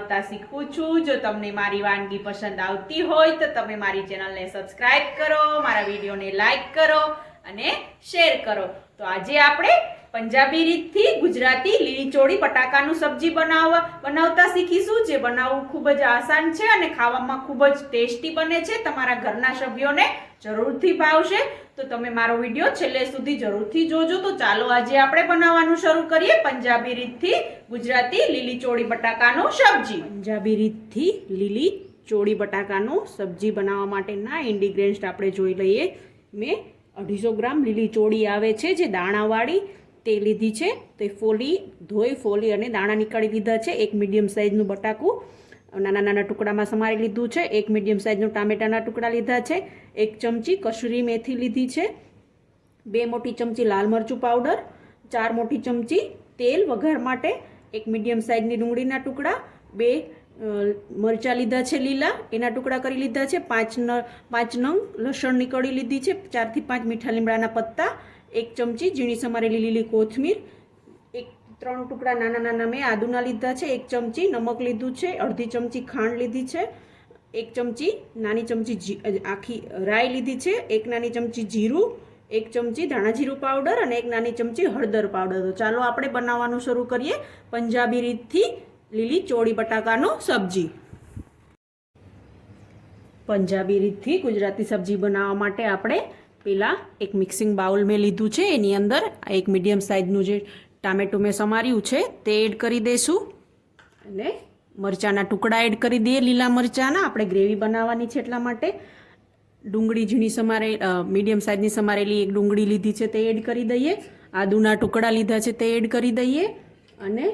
બનાવતા શીખવું છું। જો તમને મારી વાનગી પસંદ આવતી હોય તો તમે મારી ચેનલને સબસ્ક્રાઇબ કરો, મારા વિડીયોને લાઈક કરો અને શેર કરો। તો આજે આપણે પંજાબી રીતથી ગુજરાતી લીલી ચોળી બટાકાનું સબ્જી બનાવતા શીખીશું, જે બનાવવું ખૂબ જ આસાન છે અને ખાવામાં ખૂબ જ ટેસ્ટી બને છે। તમારા ઘરના સભ્યોને જરૂરથી ભાવશે, તો તમે મારો વિડીયો છેલ્લે સુધી જરૂરથી જોજો। તો ચાલો આજે આપણે બનાવવાનું શરૂ કરીએ પંજાબી રીતથી ગુજરાતી લીલી ચોળી બટાકાનું સબ્જી। પંજાબી રીતથી લીલી ચોળી બટાકાનું સબ્જી બનાવવા માટેના ઇન્ગ્રેડિયન્ટ્સ આપણે જોઈ લઈએ। મેં 250 ગ્રામ લીલી ચોળી આવે છે જે દાણાવાળી તે લીધી છે, તે ધોઈ ફોલી અને દાણા નીકાળી લીધા છે। એક મીડિયમ સાઇઝનું બટાકું નાના નાના ટુકડામાં સમારી લીધું છે। એક મીડિયમ સાઇઝનું ટામેટાના ટુકડા લીધા છે। 1 ચમચી કસૂરી મેથી લીધી છે। 2 મોટી ચમચી લાલ મરચું પાવડર, 4 મોટી ચમચી તેલ વઘાર માટે, 1 મીડિયમ સાઇઝની ડુંગળીના ટુકડા, 2 મરચાં લીધા છે લીલા, એના ટુકડા કરી લીધા છે। 5 નંગ લસણની કળી લીધી છે। 4 થી 5 મીઠા લીમડાના પત્તા, 1 ચમચી ઝીણી સમારેલી લીલી કોથમીર, 3 ટુકડા નાના નાના મેં આદુના લીધા છે। 1 ચમચી નમક લીધું છે। અડધી ચમચી ખાંડ લીધી છે। 1 ચમચી નાની ચમચી આખી રાઈ લીધી છે। 1 નાની ચમચી જીરું, 1 ચમચી ધાણા જીરું પાવડર અને 1 નાની ચમચી હળદર પાવડર। તો ચાલો આપણે બનાવવાનું શરૂ કરીએ પંજાબી રીતથી લીલી ચોળી બટાકાનું સબ્જી। પંજાબી રીતથી ગુજરાતી સબ્જી બનાવવા માટે આપણે પહેલાં એક મિક્સિંગ બાઉલ મેં લીધું છે, એની અંદર એક મીડિયમ સાઇઝનું જે ટામેટું મેં સમાર્યું છે તે એડ કરી દઈશું અને મરચાંના ટુકડા એડ કરી દઈએ, લીલા મરચાંના, આપણે ગ્રેવી બનાવવાની છે એટલા માટે। ડુંગળી ઝીણી મીડિયમ સાઇઝની સમારેલી એક ડુંગળી લીધી છે તે એડ કરી દઈએ। આદુના ટુકડા લીધા છે તે એડ કરી દઈએ અને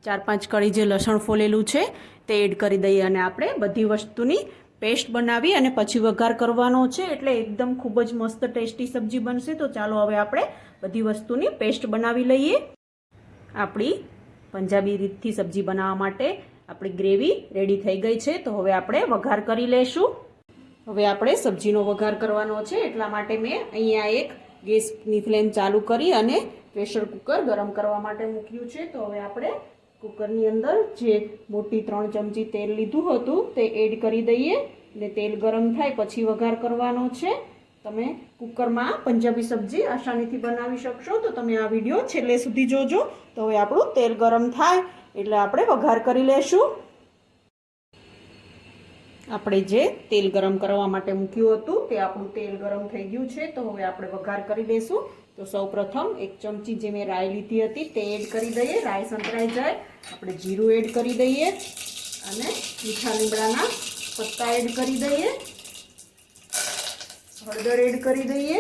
4-5 કળી જે લસણ ફોલેલું છે તે એડ કરી દઈએ અને આપણે બધી વસ્તુની પેસ્ટ બનાવી અને પછી વઘાર કરવાનો છે, એટલે એકદમ ખૂબ જ મસ્ત ટેસ્ટી સબ્જી બનશે। તો ચાલો હવે આપણે બધી વસ્તુની પેસ્ટ બનાવી લઈએ। આપણી પંજાબી રીતથી સબ્જી બનાવવા માટે આપણી ગ્રેવી રેડી થઈ ગઈ છે, તો હવે આપણે વઘાર કરી લઈશું। હવે આપણે સબ્જીનો વઘાર કરવાનો છે, એટલા માટે મેં અહીંયા એક ગેસની ફ્લેમ ચાલુ કરી અને પ્રેશર કુકર ગરમ કરવા માટે મૂક્યું છે। તો હવે આપણે કુકરની અંદર જે મોટી 3 ચમચી તેલ લીધું હતું તે એડ કરી દઈએ અને તેલ ગરમ થાય પછી વઘાર કરવાનો છે। તમે કુકરમાં પંજાબી સબ્જી આસાનીથી બનાવી શકશો, તો તમે આ વિડીયો છેલ્લે સુધી જોજો। તો હવે આપણું તેલ ગરમ થાય એટલે આપણે વઘાર કરી લેશું। આપણે જે તેલ ગરમ કરવા માટે મૂક્યું હતું તે આપણું તેલ ગરમ થઈ ગયું છે, તો હવે આપણે વઘાર કરી દઈશું। તો સૌપ્રથમ 1 ચમચી જે મેં રાઈ લીધી હતી તે એડ કરી દઈએ। રાઈ સંતરાઈ જાય આપણે જીરું એડ કરી દઈએ અને મીઠા લીમડાના પત્તા એડ કરી દઈએ, હળદર એડ કરી દઈએ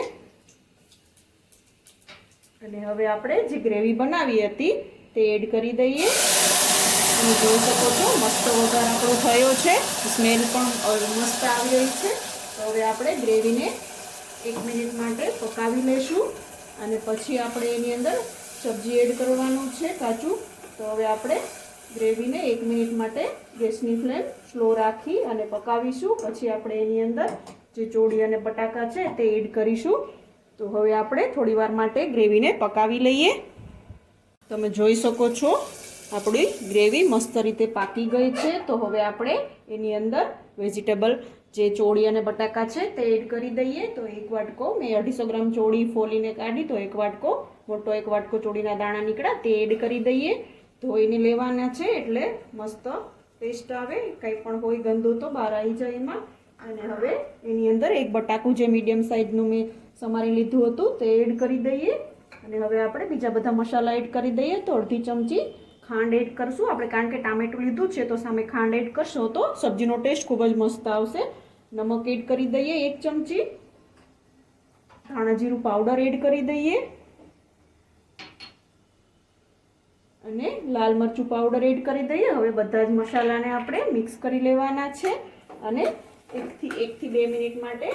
અને હવે આપણે જે ગ્રેવી બનાવી હતી તે એડ કરી દઈએ। તમે જોઈ શકો છો મસ્ત વઘાર આપણો થયો છે, સ્મેલ પણ મસ્ત આવી રહી છે। તો હવે આપણે ગ્રેવીને 1 મિનિટ માટે પકાવી લઈશું અને પછી આપણે એની અંદર સબ્જી એડ કરવાનું છે કાચું। તો હવે આપણે ગ્રેવીને 1 મિનિટ માટે ગેસની ફ્લેમ સ્લો રાખી અને પકાવીશું, પછી આપણે એની અંદર જે ચોળી અને બટાકા છે તે એડ કરીશું। તો હવે આપણે થોડી વાર માટે ગ્રેવીને પકાવી લઈએ। તમે જોઈ શકો છો આપણી ગ્રેવી મસ્ત રીતે પાકી ગઈ છે। તો હવે આપણે એની અંદર વેજીટેબલ જે ચોળી અને બટાકા છે તે એડ કરી દઈએ। તો 1 વાટકો મેં 250 ગ્રામ ચોળી ફોલીને કાઢી, તો 1 વાટકો મોટો 1 વાટકો ચોળીના દાણા નીકળ્યા તે એડ કરી દઈએ। ધોઈને લેવાના છે એટલે મસ્ત ટેસ્ટ આવે, કંઈ પણ હોય ગંદુ તો બહાર આવી જાય એમાં। અને હવે એની અંદર એક બટાકું જે મીડિયમ સાઇઝનું મેં સમારી લીધું હતું તે એડ કરી દઈએ અને હવે આપણે બીજા બધા મસાલા એડ કરી દઈએ। તો અડધી ચમચી ખાંડ એડ કરશું આપણે, કારણ કે ટામેટું લીધું છે તો સામે ખાંડ એડ કરશો તો સબ્જીનો ટેસ્ટ ખૂબ જ મસ્ત આવશે। નમક એડ કરી દઈએ 1 ચમચી, ધાણા જીરું પાવડર એડ કરી દઈએ અને લાલ મરચું પાવડર એડ કરી દઈએ। હવે બધા જ મસાલાને આપણે મિક્સ કરી લેવાના છે અને 1 થી 2 મિનિટ માટે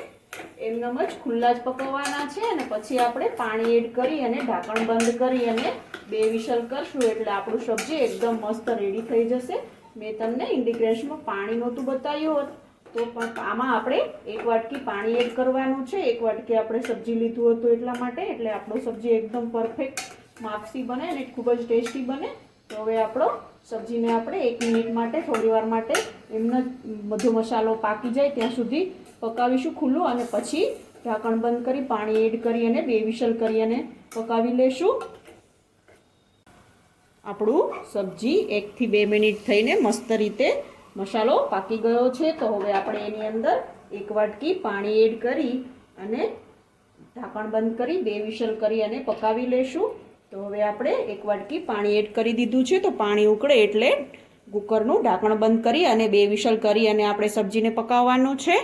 એમનેમ જ ખુલ્લા જ પકવવાના છે અને પછી આપણે પાણી એડ કરી અને ઢાંકણ બંધ કરી અને 2 વિસલ કરશું એટલે આપણું સબ્જી એકદમ મસ્ત રેડી થઈ જશે। મેં તમને ઇન્ગ્રેડિયન્ટ્સમાં પાણી નહોતું બતાવ્યું તો પણ આમાં આપણે 1 વાટકી પાણી એડ કરવાનું છે। 1 વાટકી આપણે સબ્જી લીધું હતું એટલા માટે, એટલે આપણું સબ્જી એકદમ પરફેક્ટ માપસી બને અને ખૂબ જ ટેસ્ટી બને। તો હવે આપણો સબ્જીને આપણે 1 મિનિટ માટે થોડીવાર માટે એમનો બધો મસાલો પાકી જાય ત્યાં સુધી પકાવીશું ખુલ્લું, અને પછી ઢાંકણ બંધ કરી પાણી એડ કરી અને 2 વિસલ કરી અને પકાવી લેશું. આપણું સબ્જી 1 થી 2 મિનિટ થઈને મસ્ત રીતે મસાલો પાકી ગયો છે. તો હવે આપણે એની અંદર 1 વાટકી પાણી એડ કરી અને ઢાંકણ બંધ કરી 2 વિસલ કરી અને પકાવી લેશું. તો હવે આપણે 1 વાટકી પાણી એડ કરી દીધું છે. તો પાણી ઉકળે એટલે કુકરનું ઢાંકણ બંધ કરી અને 2 વિસલ કરી અને આપણે સબ્જીને પકાવવાનું છે.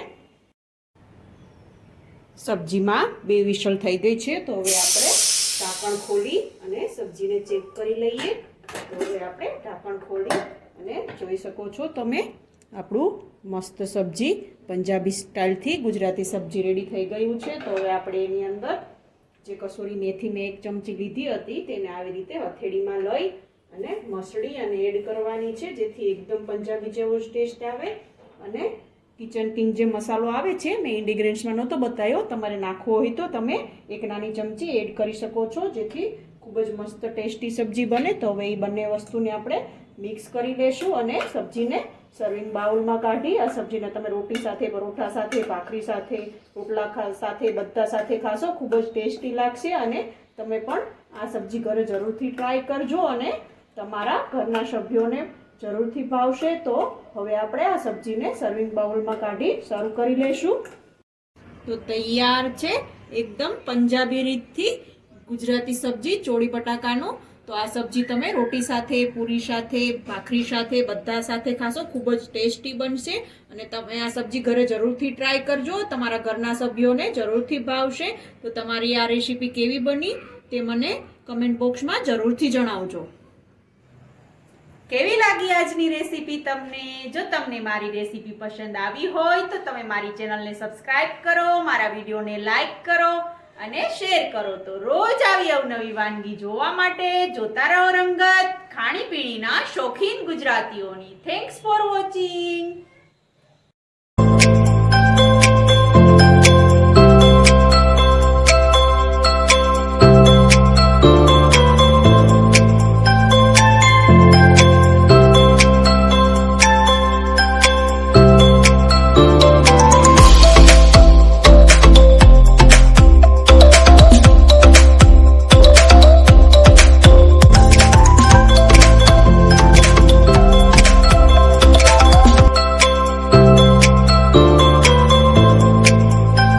સબ્જીમાં 2 વિસલ થઈ ગઈ છે. તો હવે આપણે ઢાંકણ ખોલી અને સબ્જીને ચેક કરી લઈએ. તો હવે આપણે ઢાંકણ ખોલી અને જોઈ શકો છો તમે આપણું મસ્ત સબ્જી પંજાબી સ્ટાઇલથી ગુજરાતી સબ્જી રેડી થઈ ગયું છે. તો હવે આપણે એની અંદર જે કસૂરી મેથી મેં 1 ચમચી લીધી હતી તેને આવી રીતે હથેળીમાં લઈ અને મસળી અને એડ કરવાની છે, જેથી એકદમ પંજાબી જેવો જ ટેસ્ટ આવે. અને કિચન કિંગ જે મસાલો આવે છે મેં ઇન્ગ્રેડિયન્ટ્સમાં નહોતો બતાવ્યો, તમારે નાખવો હોય તો તમે 1 નાની ચમચી એડ કરી શકો છો, જેથી ખૂબ જ મસ્ત ટેસ્ટી સબ્જી બને. તો હવે એ બંને વસ્તુને આપણે મિક્સ કરી લેશું અને સબ્જીને સર્વિંગ બાઉલમાં કાઢી આ સબ્જીને તમે રોટી સાથે, પરોઠા સાથે, ભાખરી સાથે, રોટલા સાથે બધા સાથે ખાશો, ખૂબ જ ટેસ્ટી લાગશે. અને તમે પણ આ સબ્જી ઘરે જરૂરથી ટ્રાય કરજો અને તમારા ઘરના સભ્યોને જરૂરથી ભાવશે. તો હવે આપણે આ સબ્જીને સર્વિંગ બાઉલમાં કાઢી સર્વ કરી લેશું. તો તૈયાર છે એકદમ પંજાબી રીતથી ગુજરાતી સબ્જી ચોળી બટાકાનું. તો આ સબ્જી તમે રોટી સાથે, પૂરી સાથે, ભાખરી સાથે બધા સાથે ખાશો, ખૂબ જ ટેસ્ટી બનશે. અને તમે આ સબ્જી ઘરે જરૂરથી ટ્રાય કરજો, તમારા ઘરના સભ્યોને જરૂરથી ભાવશે. તો તમારી આ રેસીપી કેવી બની તે મને કમેન્ટ બોક્સમાં જરૂરથી જણાવજો. કેવી લાગી આજની રેસીપી તમને? જો તમને મારી રેસીપી પસંદ આવી હોય તો તમે મારી ચેનલને સબસ્ક્રાઇબ કરો, મારા વિડીયોને લાઈક કરો અને શેર કરો. તો રોજ આવી અવનવી વાનગી જોવા માટે જોતા રહો રંગત, ખાણીપીણીના શોખીન ગુજરાતીઓની. Thanks for watching.